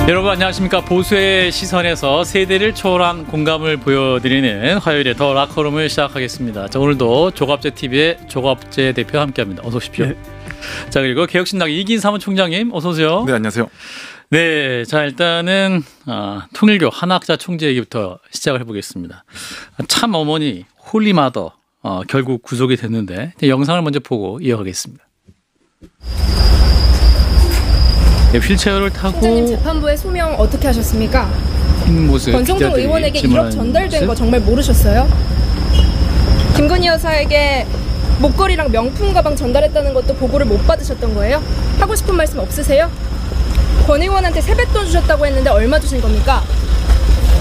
여러분 안녕하십니까. 보수의 시선에서 세대를 초월한 공감을 보여드리는 화요일에 더 라커룸을 시작하겠습니다. 자, 오늘도 조갑제TV의 조갑제 대표 함께합니다. 어서 오십시오. 네. 자, 그리고 개혁신당 이긴 사무총장님 어서 오세요. 네, 안녕하세요. 네, 자 일단은 통일교 한학자 총재 얘기부터 시작을 해보겠습니다. 참 어머니 홀리마더 결국 구속이 됐는데 영상을 먼저 보고 이어가겠습니다. 네, 휠체어를 타고 총장님 재판부의 소명 어떻게 하셨습니까? 권성동 의원에게 1억 전달된 거 정말 모르셨어요? 김건희 여사에게 목걸이랑 명품 가방 전달했다는 것도 보고를 못 받으셨던 거예요? 하고 싶은 말씀 없으세요? 권 의원한테 세뱃돈 주셨다고 했는데 얼마 주신 겁니까?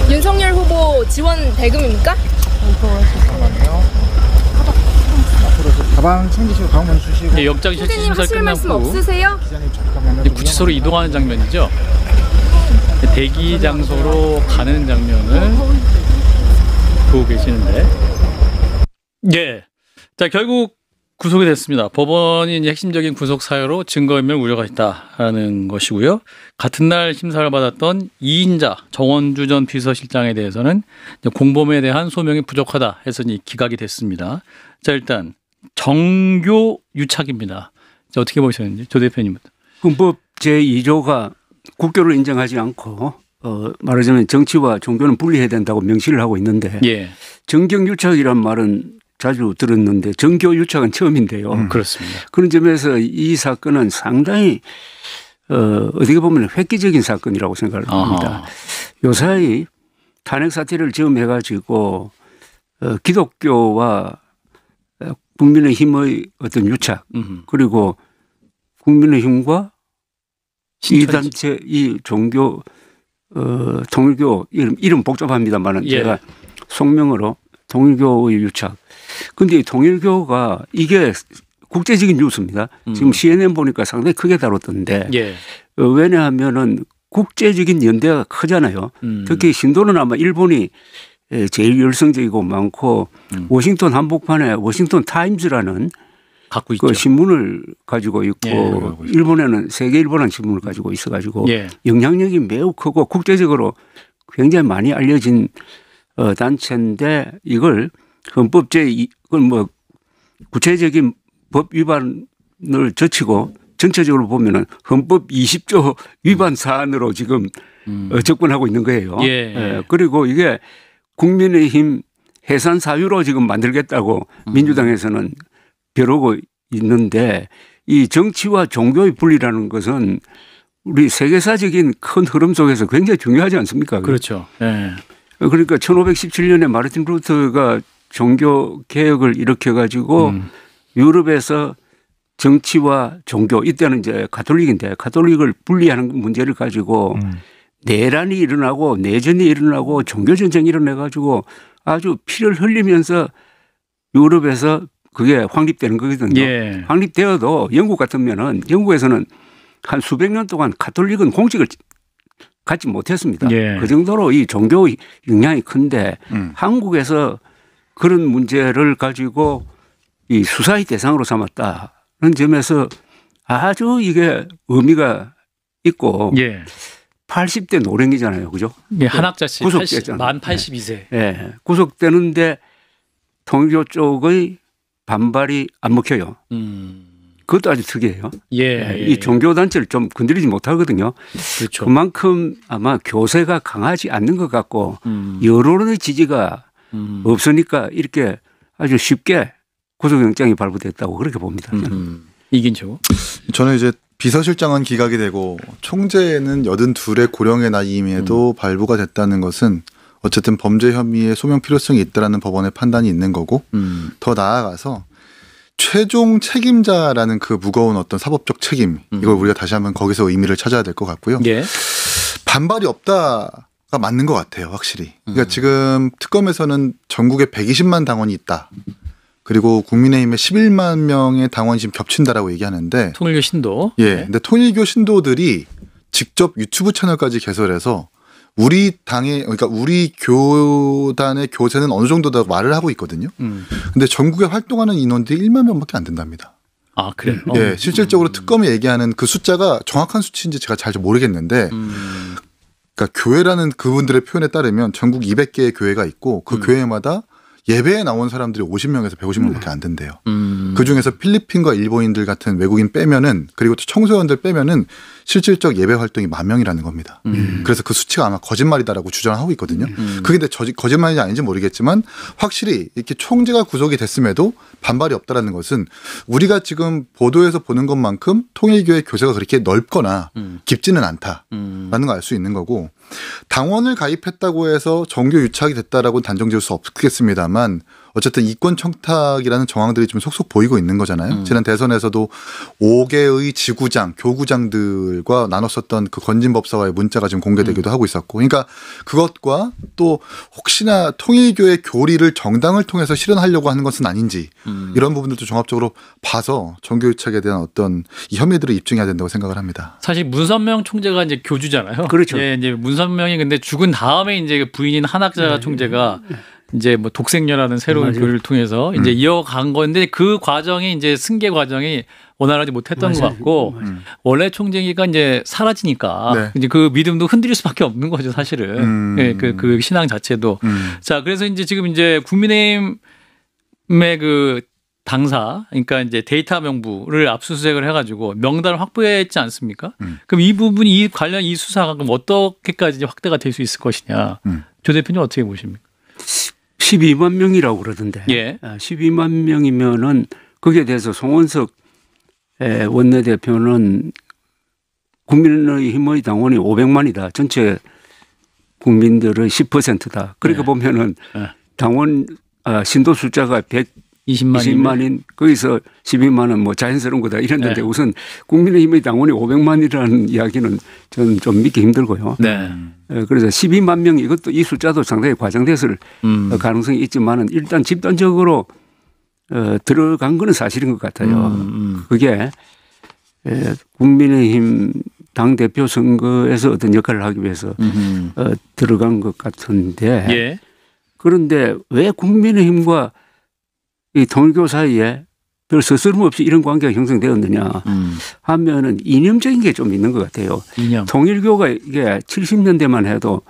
윤석열 후보 지원 대금입니까? 잠깐만요. 가방 챙기시고 가방 주시고. 네, 영장 실질 심사 말씀 없으세요? 구치소로 이동하는 장면이죠. 대기 장소로 가는 장면을 보고 계시는데, 예, 자 결국 구속이 됐습니다. 법원이 이제 핵심적인 구속 사유로 증거인멸 우려가 있다라는 것이고요. 같은 날 심사를 받았던 2인자 정원주 전 비서실장에 대해서는 공범에 대한 소명이 부족하다 해서 기각이 됐습니다. 자 일단 정교 유착입니다. 자, 어떻게 보셨는지 조 대표님부터. 헌법 제2조가 국교를 인정하지 않고 말하자면 정치와 종교는 분리해야 된다고 명시를 하고 있는데 예. 정경유착이란 말은 자주 들었는데 정교유착은 처음인데요. 그렇습니다. 그런 점에서 이 사건은 상당히 어떻게 보면 획기적인 사건이라고 생각을 합니다. 요사이 탄핵 사태를 처음 해가지고 기독교와 국민의힘의 어떤 유착 그리고 국민의힘과 이 단체 이 종교 통일교 이름 복잡합니다만은 예. 제가 속명으로 통일교의 유착. 그런데 통일교가 이게 국제적인 뉴스입니다. 지금 CNN 보니까 상당히 크게 다뤘던데 예. 왜냐하면은 국제적인 연대가 크잖아요. 특히 신도는 아마 일본이 제일 열성적이고 많고 워싱턴 한복판에 워싱턴 타임즈라는 갖고 있죠. 그 신문을 가지고 있고 예, 일본에는 세계일보라는 신문을 가지고 있어가지고 예. 영향력이 매우 크고 국제적으로 굉장히 많이 알려진 단체인데 이걸 헌법제 이걸 뭐 구체적인 법 위반을 저치고 전체적으로 보면은 헌법 20조 위반 사안으로 지금 접근하고 있는 거예요. 예. 예. 그리고 이게 국민의힘 해산 사유로 지금 만들겠다고 민주당에서는 벼르고 있는데 이 정치와 종교의 분리라는 것은 우리 세계사적인 큰 흐름 속에서 굉장히 중요하지 않습니까? 그렇죠. 네. 그러니까 1517년에 마르틴 루터가 종교 개혁을 일으켜 가지고 유럽에서 정치와 종교 이때는 이제 가톨릭인데 가톨릭을 분리하는 문제를 가지고 내란이 일어나고 내전이 일어나고 종교 전쟁이 일어나 가지고 아주 피를 흘리면서 유럽에서 그게 확립되는 거거든요. 예. 확립되어도 영국 같으면은 영국에서는 한 수백 년 동안 가톨릭은 공직을 갖지 못했습니다. 예. 그 정도로 이 종교 영향이 큰데 한국에서 그런 문제를 가지고 이 수사의 대상으로 삼았다는 점에서 아주 이게 의미가 있고 예. 80대 노령이잖아요. 그죠? 예, 한학자 씨 만 82세. 예. 구속되는데 통일교 쪽의 반발이 안 먹혀요. 그것도 아주 특이해요. 예, 이 종교단체를 좀 건드리지 못하거든요. 그렇죠. 그만큼 아마 교세가 강하지 않는 것 같고 여론의 지지가 없으니까 이렇게 아주 쉽게 구속영장이 발부됐다고 그렇게 봅니다. 이긴죠. 저는 이제 비서실장은 기각이 되고 총재는 82의 고령의 나이임에도 발부가 됐다는 것은 어쨌든 범죄 혐의의 소명 필요성이 있다라는 법원의 판단이 있는 거고 더 나아가서 최종 책임자라는 그 무거운 어떤 사법적 책임 이걸 우리가 다시 한번 거기서 의미를 찾아야 될 것 같고요. 예. 반발이 없다가 맞는 것 같아요. 확실히. 그러니까 지금 특검에서는 전국에 120만 당원이 있다. 그리고 국민의힘에 11만 명의 당원이 지금 겹친다라고 얘기하는데 통일교 신도. 예. 근데 통일교 신도들이 직접 유튜브 채널까지 개설해서 우리 당의 그러니까 우리 교단의 교세는 어느 정도다 말을 하고 있거든요. 근데 전국에 활동하는 인원들이 1만 명밖에 안 된답니다. 아, 그래요? 예, 실질적으로 특검이 얘기하는 그 숫자가 정확한 수치인지 제가 잘 모르겠는데 그러니까 교회라는 그분들의 표현에 따르면 전국 200개의 교회가 있고 그 교회마다 예배에 나온 사람들이 50명에서 150명밖에 안 된대요. 그 중에서 필리핀과 일본인들 같은 외국인 빼면은 그리고 또 청소년들 빼면은 실질적 예배 활동이 10,000명이라는 겁니다. 그래서 그 수치가 아마 거짓말이다라고 주장을 하고 있거든요. 그게 근데 거짓말인지 아닌지 모르겠지만 확실히 이렇게 총재가 구속이 됐음에도 반발이 없다라는 것은 우리가 지금 보도에서 보는 것만큼 통일교의 교세가 그렇게 넓거나 깊지는 않다라는 걸 알 수 있는 거고 당원을 가입했다고 해서 정교 유착이 됐다라고 단정 지을 수 없겠습니다만 어쨌든 이권 청탁이라는 정황들이 좀 속속 보이고 있는 거잖아요. 지난 대선에서도 5개의 지구장, 교구장들과 나눴었던 그 건진법사와의 문자가 지금 공개되기도 하고 있었고 그러니까 그것과 또 혹시나 통일교의 교리를 정당을 통해서 실현하려고 하는 것은 아닌지 이런 부분들도 종합적으로 봐서 정교유착에 대한 어떤 이 혐의들을 입증해야 된다고 생각을 합니다. 사실 문선명 총재가 이제 교주잖아요. 그렇죠. 예, 이제 문선명이 근데 죽은 다음에 이제 부인인 한학자 총재가 이제 뭐 독생녀라는 새로운 교리를 통해서 이제 이어간 건데 그 과정이 이제 승계 과정이 원활하지 못했던 것 같고 원래 총재가 이제 사라지니까 네. 이제 그 믿음도 흔들릴 수밖에 없는 거죠 사실은. 예, 그 신앙 자체도. 자 그래서 이제 지금 이제 국민의힘의 그 당사, 그러니까 이제 데이터 명부를 압수수색을 해가지고 명단을 확보했지 않습니까? 그럼 이 부분이 이 관련 이 수사가 그럼 어떻게까지 이제 확대가 될 수 있을 것이냐? 조 대표님 어떻게 보십니까? 12만 명이라고 그러던데. 예. 12만 명이면은 거기에 대해서 송원석 원내대표는 국민의힘의 당원이 500만이다. 전체 국민들의 10%다. 그러니까 네. 보면은 네. 당원 신도 숫자가 120만인 거기서 12만은 뭐 자연스러운 거다 이랬는데 네. 우선 국민의힘의 당원이 500만이라는 이야기는 저는 좀 믿기 힘들고요. 네. 그래서 12만 명 이것도 이 숫자도 상당히 과장됐을 가능성이 있지만은 일단 집단적으로 들어간 거는 사실인 것 같아요. 그게 국민의힘 당대표 선거에서 어떤 역할을 하기 위해서 들어간 것 같은데 예. 그런데 왜 국민의힘과 이 통일교 사이에 별 스스럼없이 이런 관계가 형성되었느냐 하면은 이념적인 게 좀 있는 것 같아요. 이념. 통일교가 이게 70년대만 해도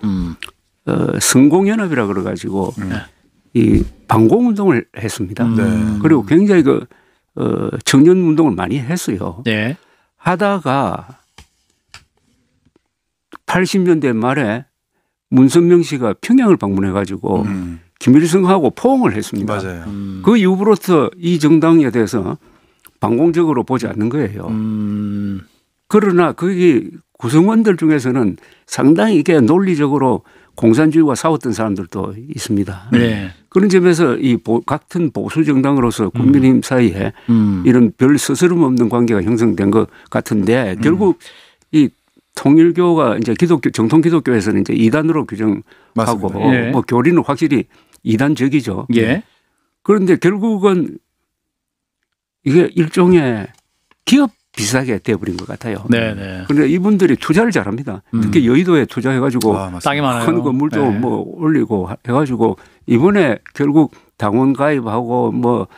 성공연합이라 그래가지고 이 반공운동을 했습니다. 그리고 굉장히 그 청년운동을 많이 했어요. 네. 하다가 80년대 말에 문선명 씨가 평양을 방문해가지고 김일성하고 포옹을 했습니다. 맞아요. 그 이후부터 이 정당에 대해서 반공적으로 보지 않는 거예요. 그러나 거기 구성원들 중에서는 상당히 이게 논리적으로 공산주의와 싸웠던 사람들도 있습니다. 네. 그런 점에서 이 같은 보수 정당으로서 국민의힘 사이에 이런 별 스스럼 없는 관계가 형성된 것 같은데 결국 이 통일교가 이제 기독교 정통 기독교에서는 이제 이단으로 규정하고 예. 뭐 교리는 확실히 이단적이죠. 예. 그런데 결국은 이게 일종의 기업 비슷하게 되어버린 것 같아요. 네네. 그런데 이분들이 투자를 잘합니다. 특히 여의도에 투자해가지고 땅이 많아요. 큰 건물도 네. 뭐 올리고 해가지고 이번에 결국 당원 가입하고 뭐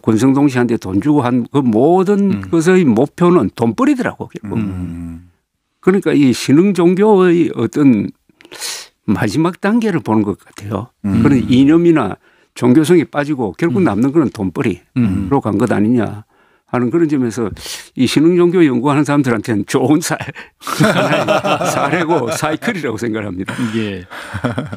권성동 씨한테 돈 주고 한 그 모든 것의 목표는 돈벌이더라고 결국. 그러니까 이 신흥 종교의 어떤 마지막 단계를 보는 것 같아요. 그런 이념이나 종교성이 빠지고 결국 남는 건 돈벌이로 간 것 아니냐 하는 그런 점에서 이 신흥 종교 연구하는 사람들한테는 좋은 사례고 사이클이라고 생각합니다. 예.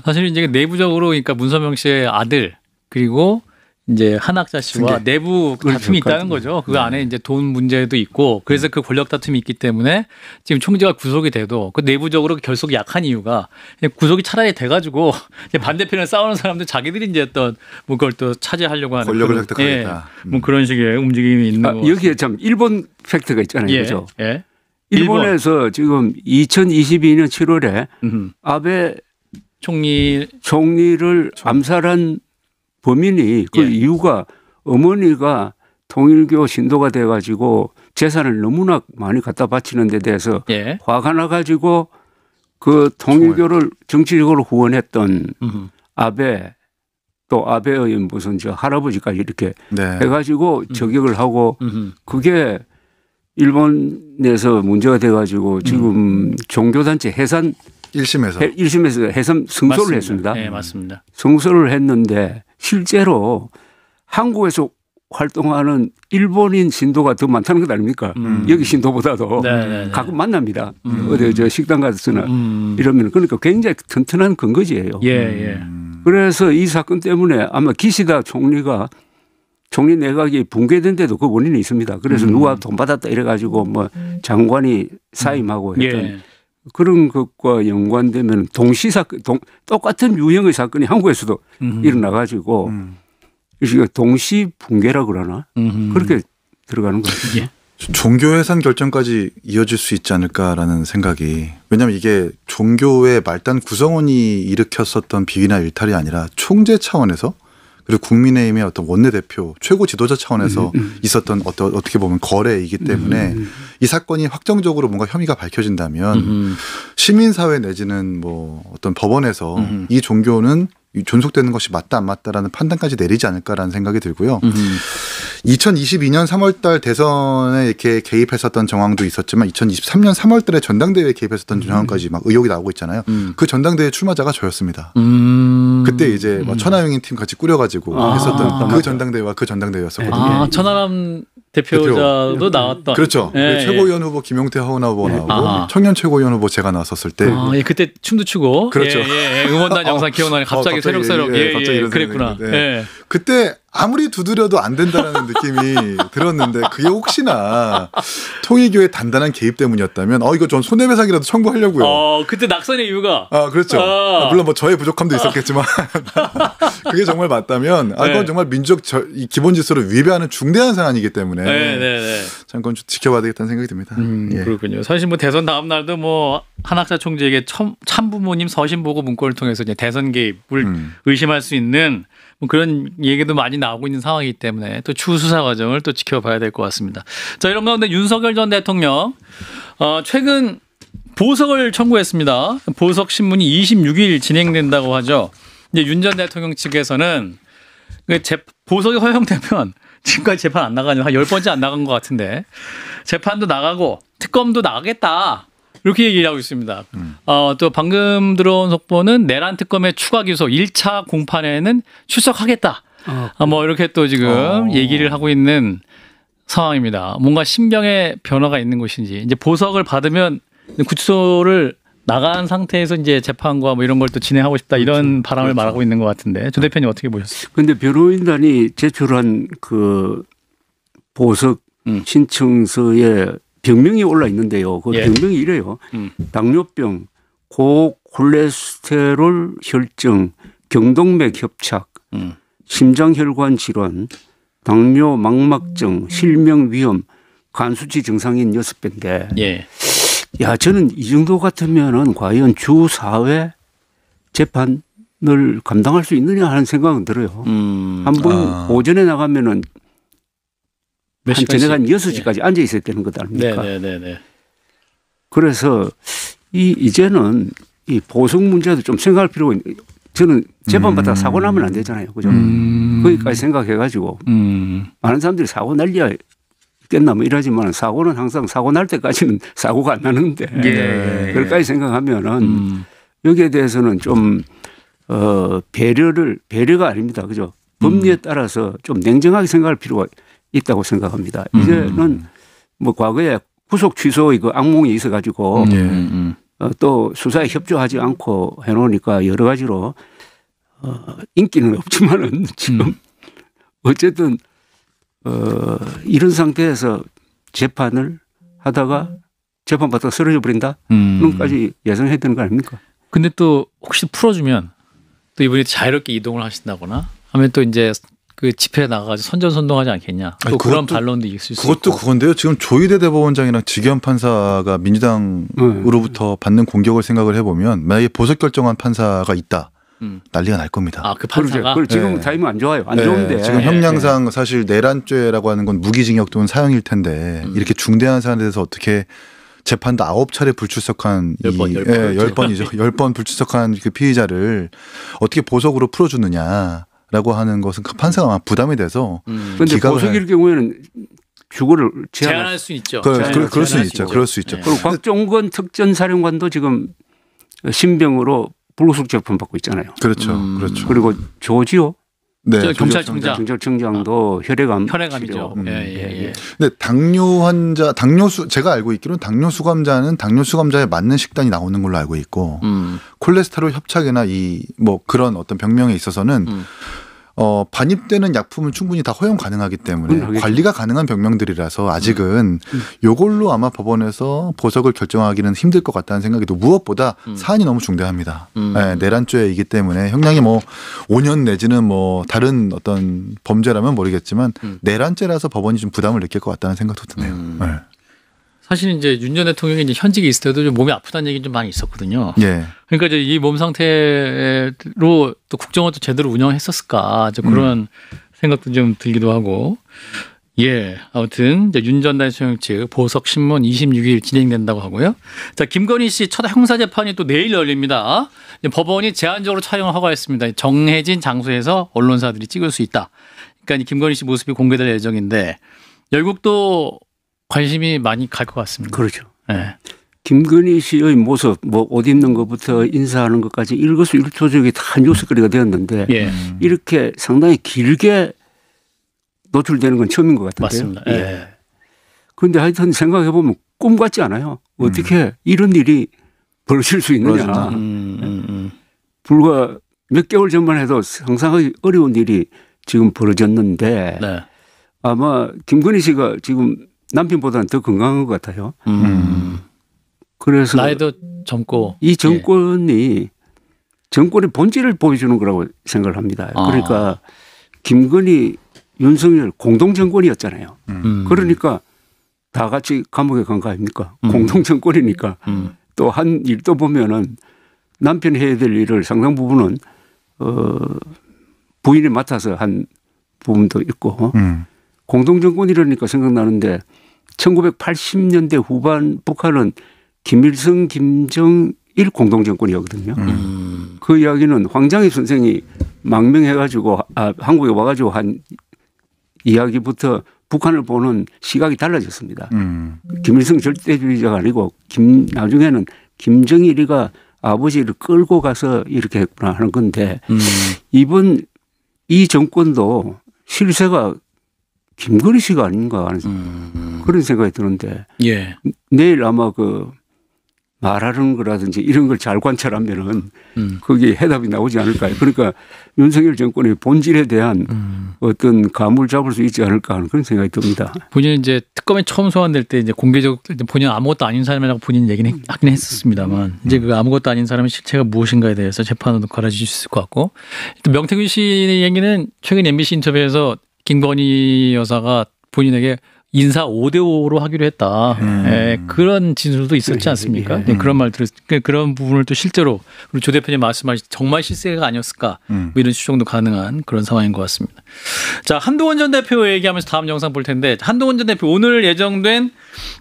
사실 이제 내부적으로 그러니까 문선명 씨의 아들 그리고 이제 한학자 씨와 내부 다툼이 있다는 거죠. 그 안에 이제 돈 문제도 있고 그래서 그 권력 다툼이 있기 때문에 지금 총재가 구속이 돼도 그 내부적으로 결속이 약한 이유가 구속이 차라리 돼가지고 반대편에 싸우는 사람들 자기들이 이제 어떤 뭐 그걸 또 차지하려고 하는 권력을 그런, 획득하겠다. 예, 뭐 그런 식의 움직임이 있는 거. 여기에 참 일본 팩트가 있잖아요. 예, 그렇죠? 예. 일본에서 지금 2022년 7월에 아베 총리를 암살한 범인이 그 예. 이유가 어머니가 통일교 신도가 돼가지고 재산을 너무나 많이 갖다 바치는 데 대해서 예. 화가 나가지고 그 통일교를 정치적으로 후원했던 아베 또 아베의 무슨 저 할아버지까지 이렇게 네. 해가지고 저격을 하고 그게 일본에서 문제가 돼가지고 지금 종교단체 해산 1심에서 해선 승소를 했습니다. 네, 맞습니다. 승소를 했는데 실제로 한국에서 활동하는 일본인 신도가 더 많다는 것 아닙니까? 여기 신도보다도 가끔 만납니다. 어디 저 식당 가서나 이러면 그러니까 굉장히 튼튼한 근거지예요. 그래서 이 사건 때문에 아마 기시다 총리가 총리 내각이 붕괴된 데도 그 원인이 있습니다. 그래서 누가 돈 받았다 이래가지고 뭐 장관이 사임하고 했던 그런 것과 연관되면 동시 사건, 똑같은 유형의 사건이 한국에서도 일어나가지고 동시 붕괴라 그러나 그렇게 들어가는 거죠. 종교 해산 결정까지 이어질 수 있지 않을까라는 생각이, 왜냐하면 이게 종교의 말단 구성원이 일으켰었던 비위나 일탈이 아니라 총재 차원에서 그리고 국민의힘의 어떤 원내대표 최고 지도자 차원에서 있었던 어떻게 보면 거래이기 때문에 이 사건이 확정적으로 뭔가 혐의가 밝혀진다면 시민사회 내지는 뭐 어떤 법원에서 이 종교는 존속되는 것이 맞다 안 맞다라는 판단까지 내리지 않을까라는 생각이 들고요. 2022년 3월달 대선에 이렇게 개입했었던 정황도 있었지만 2023년 3월달에 전당대회에 개입했었던 정황까지 막 의혹이 나오고 있잖아요. 그 전당대회 출마자가 저였습니다. 그때 이제 뭐 천하용인 팀 같이 꾸려가지고 했었던 그 전당대회와 그 전당대회였었거든요. 천하람 대표자도 나왔던. 그렇죠. 최고위원 후보 김용태 하원아 후보 나오고 청년 최고위원 후보 제가 나왔었을 때 그때 춤도 추고 그렇죠. 응원단 영상 기억나네. 갑자기 새록새록 그랬구나. 그때 아무리 두드려도 안 된다라는 느낌이 들었는데 그게 혹시나 통일교의 단단한 개입 때문이었다면 이거 전 손해배상이라도 청구하려고요. 그때 낙선의 이유가 그렇죠. 물론 뭐 저의 부족함도 있었겠지만 그게 정말 맞다면 이건 정말 민족 기본 질서를 위배하는 중대한 사안이기 때문에 참 그건 좀 지켜봐야 되겠다는 생각이 듭니다. 그렇군요. 사실 뭐 대선 다음 날도 뭐 한학자 총재에게 참부모님 서신 보고 문건을 통해서 이제 대선 개입을 의심할 수 있는 뭐 그런 얘기도 많이 나오고 있는 상황이기 때문에 또 추후 수사 과정을 또 지켜봐야 될 것 같습니다. 자, 이런 가운데 윤석열 전 대통령 최근 보석을 청구했습니다. 보석 신문이 26일 진행된다고 하죠. 이제 윤 전 대통령 측에서는 보석이 허용되면 지금까지 재판 안 나가는 한 10번째 안 나간 것 같은데 재판도 나가고 특검도 나가겠다. 이렇게 얘기를 하고 있습니다. 또 방금 들어온 속보는 내란 특검의 추가 기소 1차 공판에는 출석하겠다. 뭐 이렇게 또 지금 얘기를 하고 있는 상황입니다. 뭔가 심경의 변화가 있는 것인지 이제 보석을 받으면 구치소를 나간 상태에서 이제 재판과 뭐 이런 걸 또 진행하고 싶다 이런 바람을 말하고 있는 것 같은데 조 대표님 어떻게 보셨어요? 그런데 변호인단이 제출한 그 보석 신청서에 병명이 올라 있는데요. 그 병명이 이래요. 당뇨병, 고콜레스테롤 혈증, 경동맥 협착, 심장혈관 질환, 당뇨 망막증, 실명 위험, 간수치 증상인 6배인데 저는 이 정도 같으면은 과연 주 4회 재판을 감당할 수 있느냐 하는 생각은 들어요. 한번 오전에 나가면은 저녁 한 6시까지 앉아 있어야 되는 것 아닙니까? 그래서 이제는 이 보석 문제도 좀 생각할 필요가 있는. 저는 재판받다가 사고 나면 안 되잖아요. 그죠? 거기까지 생각해가지고 많은 사람들이 사고 날려야 있겠나 뭐 이러지만 사고는 항상 사고 날 때까지는 사고가 안 나는데 그럴까지 생각하면은 여기에 대해서는 좀 배려가 아닙니다. 그죠? 법리에 따라서 좀 냉정하게 생각할 필요가 있다고 생각합니다. 이제는 뭐 과거에 구속 취소의 그 악몽이 있어가지고 또 수사에 협조하지 않고 해놓으니까 여러 가지로 인기는 없지만은 지금 어쨌든 이런 상태에서 재판을 하다가 재판받다가 쓰러져 버린다? 그런까지 예상해야 되는 거 아닙니까? 근데 또 혹시 풀어주면 또 이분이 자유롭게 이동을 하신다거나 하면 또 이제 그 집회에 나가가지고 선전선동하지 않겠냐. 또 그런 반론도 있을 수 있고. 그것도 그건데요. 지금 조희대 대법원장이랑 지기현 판사가 민주당으로부터 받는 공격을 생각을 해보면 만약에 보석 결정한 판사가 있다. 난리가 날 겁니다. 그 판사가? 그걸 지금 타이밍 안 좋아요. 안 좋은데. 지금 형량상 사실 내란죄라고 하는 건 무기징역 또는 사형일 텐데 이렇게 중대한 사안에 대해서 어떻게 재판도 9차례 불출석한 10번이죠. 10번 불출석한 그 피의자를 어떻게 보석으로 풀어주느냐. 라고 하는 것은 판사가 아마 부담이 돼서. 그런데 보석일 경우에는 주거를 제한할 수 있죠. 그럴 수 있죠. 그럴 수 있죠. 그리고 곽종건 특전사령관도 지금 신병으로 불구속 재판 받고 있잖아요. 그렇죠. 그렇죠. 그리고 조지호 네, 경찰청장도 혈액암이죠. 근데 제가 알고 있기로는 당뇨 수감자는 당뇨 수감자에 맞는 식단이 나오는 걸로 알고 있고 콜레스테롤 협착이나 뭐 그런 어떤 병명에 있어서는 반입되는 약품은 충분히 다 허용 가능하기 때문에 관리가 가능한 병명들이라서 아직은 요걸로 아마 법원에서 보석을 결정하기는 힘들 것 같다는 생각이 또 무엇보다 사안이 너무 중대합니다. 네, 내란죄이기 때문에 형량이 뭐 5년 내지는 뭐 다른 어떤 범죄라면 모르겠지만 내란죄라서 법원이 좀 부담을 느낄 것 같다는 생각도 드네요. 네. 사실 이제 윤 전 대통령이 이제 현직에 있을 때도 좀 몸이 아프다는 얘기 좀 많이 있었거든요. 예. 그러니까 이제 이 몸 상태로 또 국정을 또 제대로 운영했었을까 그런 생각도 좀 들기도 하고. 예. 아무튼 윤 전 대통령 측 보석 신문 26일 진행된다고 하고요. 자, 김건희 씨 첫 형사 재판이 또 내일 열립니다. 법원이 제한적으로 촬영을 허가했습니다. 정해진 장소에서 언론사들이 찍을 수 있다. 그러니까 김건희 씨 모습이 공개될 예정인데 결국 또 관심이 많이 갈 것 같습니다. 그렇죠. 네. 김건희 씨의 모습, 뭐 옷 입는 것부터 인사하는 것까지 일거수일투족이 다 뉴스거리가 되었는데 예. 이렇게 상당히 길게 노출되는 건 처음인 것 같은데요. 맞습니다. 예. 그런데 하여튼 생각해 보면 꿈 같지 않아요. 어떻게 이런 일이 벌어질 수 있느냐. 불과 몇 개월 전만 해도 상상하기 어려운 일이 지금 벌어졌는데 네. 아마 김건희 씨가 지금 남편보다는 더 건강한 것 같아요. 그래서 나이도 젊고 이 정권의 본질을 보여주는 거라고 생각을 합니다. 그러니까 김건희, 윤석열 공동 정권이었잖아요. 그러니까 다 같이 감옥에 간 거 아닙니까? 공동 정권이니까 또 한 일도 보면은 남편 해야 될 일을 상당 부분은 부인이 맡아서 한 부분도 있고 공동정권이라니까 생각나는데 1980년대 후반 북한은 김일성, 김정일 공동정권이었거든요. 그 이야기는 황장희 선생이 망명해가지고 한국에 와가지고 한 이야기부터 북한을 보는 시각이 달라졌습니다. 김일성 절대주의자가 아니고 나중에는 김정일이가 아버지를 끌고 가서 이렇게 했구나 하는 건데 이번 이 정권도 실세가 김건희 씨가 아닌가 하는 그런 생각이 드는데 예. 내일 아마 그 말하는 거라든지 이런 걸 잘 관찰하면은 거기에 해답이 나오지 않을까요? 그러니까 윤석열 정권의 본질에 대한 어떤 감을 잡을 수 있지 않을까 하는 그런 생각이 듭니다. 본인은 이제 특검에 처음 소환될 때 이제 공개적으로 본인 아무것도 아닌 사람이라고 본인 얘기는 하긴 했었습니다만 이제 그 아무것도 아닌 사람의 실체가 무엇인가에 대해서 재판으로 갈아줄 수 있을 것 같고 또 명태균 씨의 얘기는 최근 MBC 인터뷰에서 김건희 여사가 본인에게 인사 5대5로 하기로 했다. 예, 그런 진술도 있었지 않습니까? 네, 그런 말 그런 부분을 또 실제로 우리 조 대표님 말씀하신 정말 실세가 아니었을까 뭐 이런 추정도 가능한 그런 상황인 것 같습니다. 자, 한동훈 전 대표 얘기하면서 다음 영상 볼 텐데 한동훈 전 대표 오늘 예정된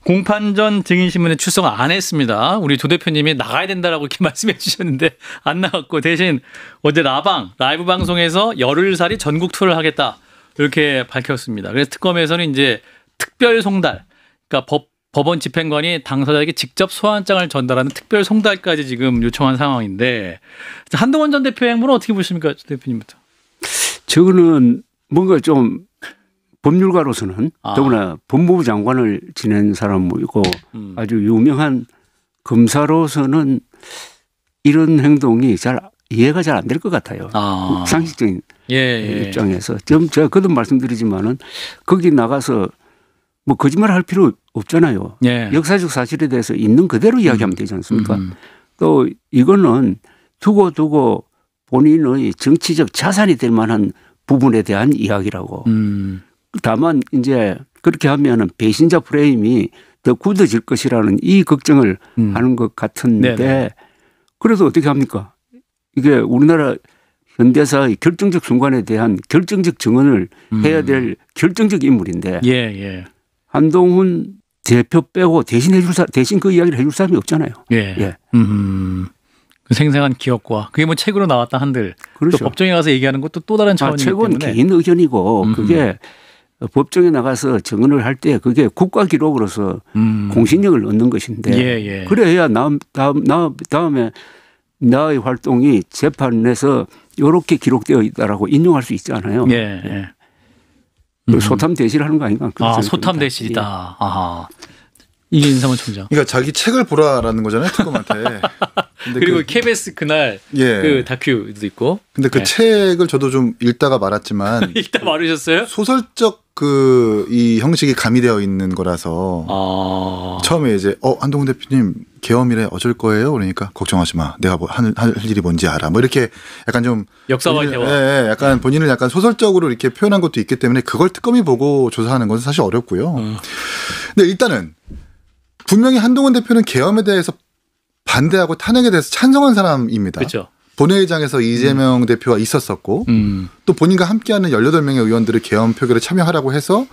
공판전 증인신문에 출석 안 했습니다. 우리 조 대표님이 나가야 된다라고 이렇게 말씀해 주셨는데 안 나갔고 대신 어제 라이브 방송에서 열흘살이 전국 투어를 하겠다. 이렇게 밝혔습니다. 그래서 특검에서는 이제 특별 송달, 그러니까 법원 집행관이 당사자에게 직접 소환장을 전달하는 특별 송달까지 지금 요청한 상황인데 한동훈 전 대표의 행보는 어떻게 보십니까, 대표님부터? 저거는 뭔가 좀 법률가로서는 더구나 법무부 장관을 지낸 사람이고 아주 유명한 검사로서는 이런 행동이 잘 이해가 잘 안 될 것 같아요. 상식적인 입장에서. 좀 제가 거듭 말씀드리지만은 거기 나가서 뭐 거짓말 할 필요 없잖아요. 역사적 사실에 대해서 있는 그대로 이야기하면 되지 않습니까? 또 이거는 두고 본인의 정치적 자산이 될 만한 부분에 대한 이야기라고. 다만 이제 그렇게 하면은 배신자 프레임이 더 굳어질 것이라는 이 걱정을 하는 것 같은데 네네. 그래도 어떻게 합니까? 이게 우리나라 현대사의 결정적 순간에 대한 결정적 증언을 해야 될 결정적 인물인데 한동훈 대표 빼고 대신 그 이야기를 해줄 사람이 없잖아요. 그 생생한 기억과 그게 뭐 책으로 나왔다 한들 그렇죠. 또 법정에 가서 얘기하는 것도 또 다른 차원이기 책은 때문에 개인 의견이고 그게 법정에 나가서 증언을 할 때 그게 국가 기록으로서 공신력을 얻는 것인데 그래야 다음에 나의 활동이 재판에서 이렇게 기록되어 있다라고 인용할 수 있잖아요. 예. 예. 소탐 대실하는 거 아닌가? 소탐 대실이다. 아하. 이인삼원 총장. 그러니까 자기 책을 보라라는 거잖아요, 특검한테. 그리고 KBS 그날 그 다큐도 있고. 근데 그 책을 저도 좀 읽다가 말았지만 읽다 말으셨어요? 소설적 이 형식이 가미되어 있는 거라서 처음에 이제 한동훈 대표님 계엄이래 어쩔 거예요? 그러니까 걱정하지 마. 내가 뭐 할 일이 뭔지 알아. 뭐 이렇게 약간 좀 역사와의 대화. 예, 약간 본인을 약간 소설적으로 이렇게 표현한 것도 있기 때문에 그걸 특검이 보고 조사하는 건 사실 어렵고요. 근데 일단은 분명히 한동훈 대표는 계엄에 대해서 반대하고 탄핵에 대해서 찬성한 사람입니다. 그렇죠. 본회의장에서 이재명 대표가 있었었고 또 본인과 함께하는 18명의 의원들을 계엄 표결에 참여하라고 해서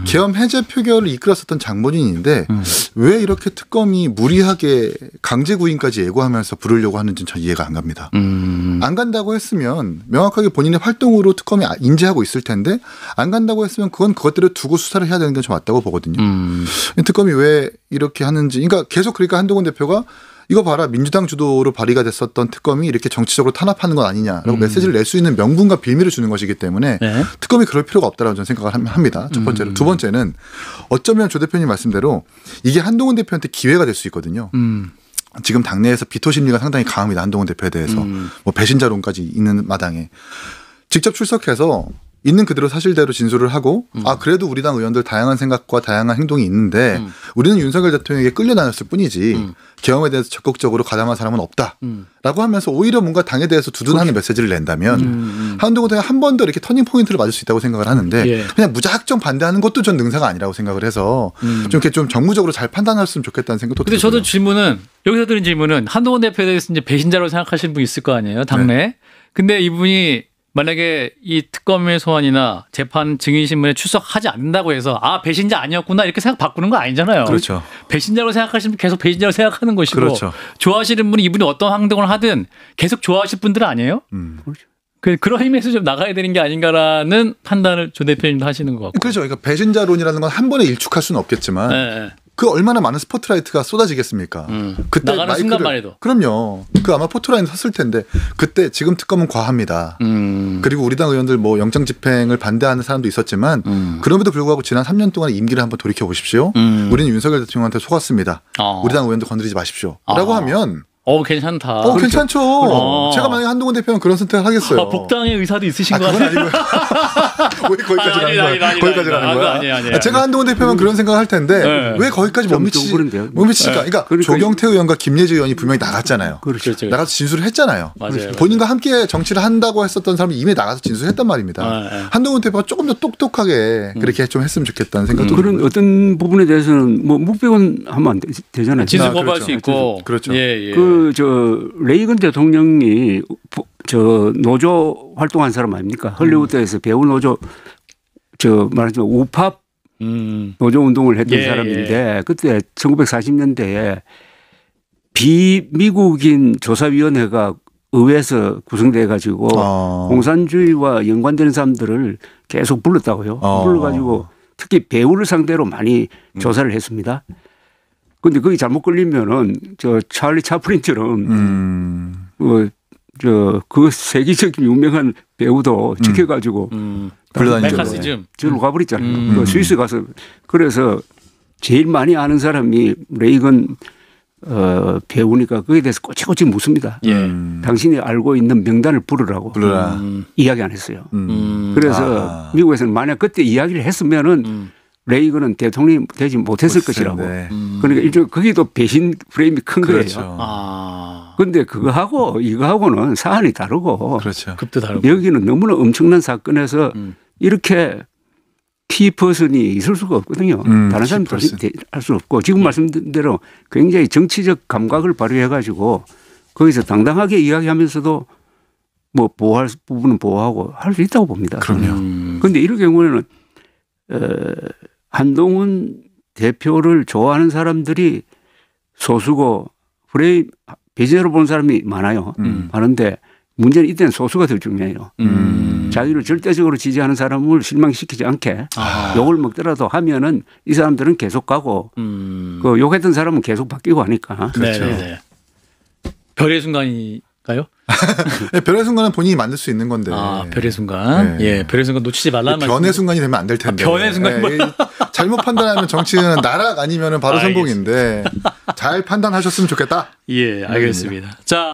계엄 해제 표결을 이끌었었던 장본인인데 왜 이렇게 특검이 무리하게 강제 구인까지 예고하면서 부르려고 하는지는 전 이해가 안 갑니다. 안 간다고 했으면 명확하게 본인의 활동으로 특검이 인지하고 있을 텐데 안 간다고 했으면 그건 그것대로 두고 수사를 해야 되는 게 좀 맞다고 보거든요. 특검이 왜 이렇게 하는지 그러니까 계속 한동훈 대표가 이거 봐라 민주당 주도로 발의가 됐었던 특검이 이렇게 정치적으로 탄압하는 건 아니냐라고 메시지를 낼 수 있는 명분과 빌미를 주는 것이기 때문에 특검이 그럴 필요가 없다라고 저는 생각을 합니다. 첫 번째로. 두 번째는 어쩌면 조 대표님 말씀대로 이게 한동훈 대표한테 기회가 될 수 있거든요. 지금 당내에서 비토 심리가 상당히 강합니다. 한동훈 대표에 대해서. 뭐 배신자론까지 있는 마당에. 직접 출석해서 있는 그대로 사실대로 진술을 하고 그래도 우리 당 의원들 다양한 생각과 다양한 행동이 있는데 우리는 윤석열 대통령에게 끌려다녔을 뿐이지 계엄에 대해서 적극적으로 가담한 사람은 없다라고 하면서 오히려 뭔가 당에 대해서 두둔하는 메시지를 낸다면 한동훈 대표가 한 번 더 이렇게 터닝 포인트를 맞을 수 있다고 생각을 하는데 그냥 무작정 반대하는 것도 전 능사가 아니라고 생각을 해서 좀 이렇게 좀 정무적으로 잘 판단했으면 좋겠다는 생각도 들고요. 근데 저도 질문은 여기서 드린 질문은 한동훈 대표에 대해서 이제 배신자로 생각하시는 분 있을 거 아니에요, 당내에. 네. 근데 이분이 만약에 이 특검의 소환이나 재판 증인신문에 출석하지 않는다고 해서 배신자 아니었구나 이렇게 생각 바꾸는 거 아니잖아요. 그렇죠. 배신자로 생각하시면 계속 배신자로 생각하는 것이고 그렇죠. 좋아하시는 분이 이분이 어떤 행동을 하든 계속 좋아하실 분들은 아니에요. 그런 의미에서 좀 나가야 되는 게 아닌가라는 판단을 조 대표님도 하시는 것 같고. 그렇죠. 그러니까 배신자론이라는 건 한 번에 일축할 수는 없겠지만 네. 그 얼마나 많은 스포트라이트가 쏟아지겠습니까? 그때 나가는 순간만 해도. 그럼요. 그 아마 포토라인 섰을 텐데 그때 지금 특검은 과합니다. 그리고 우리 당 의원들 뭐 영장 집행을 반대하는 사람도 있었지만 그럼에도 불구하고 지난 3년 동안 임기를 한번 돌이켜 보십시오. 우리는 윤석열 대통령한테 속았습니다. 우리 당 의원들 건드리지 마십시오. 라고 하면 괜찮다. 괜찮죠. 제가 만약에 한동훈 대표는 그런 선택을 하겠어요. 복당의 의사도 있으신 거 그건 아니에요? 왜 거기까지 가는 거야? 거기까지 가는 거야? 아니야. 제가 한동훈 대표면 그런 생각을 할 텐데 왜 거기까지 못 미치실까? 그러니까 조경태 의원과 김예지 의원이 분명히 나갔잖아요. 그렇죠. 나가서 진술을 했잖아요. 맞아요. 본인과 함께 정치를 한다고 했었던 사람이 이미 나가서 진술했단 말입니다. 한동훈 대표가 조금 더 똑똑하게 그렇게 좀 했으면 좋겠다는 생각도 그런 어떤 부분에 대해서는 뭐 묵비권 하면 안 되잖아요. 진술 거부할 수 있고. 그렇죠. 레이건 대통령이 노조 활동한 사람 아닙니까? 헐리우드에서 배우 노조 말하자면 우팝 노조 운동을 했던 사람인데 그때 1940년대에 비미국인 조사위원회가 의회에서 구성돼 가지고 공산주의와 연관되는 사람들을 계속 불렀다고요. 불러가지고 특히 배우를 상대로 많이 조사를 했습니다. 근데 거기 잘못 걸리면은 찰리 차플린처럼 그 세계적인 유명한 배우도 지켜가지고 메카시즘 저로 가버렸잖아요. 스위스 가서 그래서 제일 많이 아는 사람이 레이건 배우니까 거기에 대해서 꼬치꼬치 묻습니다. 당신이 알고 있는 명단을 부르라고 이야기 안 했어요. 그래서 미국에서는 만약 그때 이야기를 했으면은 레이건은 대통령이 되지 못했을 것이라고. 그러니까 일종 거기도 배신 프레임이 큰 그렇죠. 거예요. 그런데 그거하고 이거하고는 사안이 다르고. 그렇죠. 급도 다르고. 여기는 너무나 엄청난 사건에서 이렇게 키퍼슨이 있을 수가 없거든요. 다른 사람이 할 수 없고 지금 말씀드린 대로 굉장히 정치적 감각을 발휘해 가지고 거기서 당당하게 이야기하면서도 뭐 보호할 부분은 보호하고 할 수 있다고 봅니다. 그럼요. 그런데 이럴 경우에는 한동훈 대표를 좋아하는 사람들이 소수고 배신자로 보는 사람이 많아요. 많은데 문제는 이때는 소수가 더 중요해요. 자기를 절대적으로 지지하는 사람을 실망시키지 않게 욕을 먹더라도 하면은 이 사람들은 계속 가고 그 욕했던 사람은 계속 바뀌고 하니까. 그렇죠. 별의 순간인가요? 네, 별의 순간은 본인이 만들 수 있는 건데. 아, 별의 순간. 네. 예, 별의 순간 놓치지 말라는 말씀. 변의 순간이 되면 안 될 텐데. 변의 순간이 뭐야? 잘못 판단하면 정치는 나락 아니면 바로 성공인데 잘 판단하셨으면 좋겠다. 예, 알겠습니다. 자.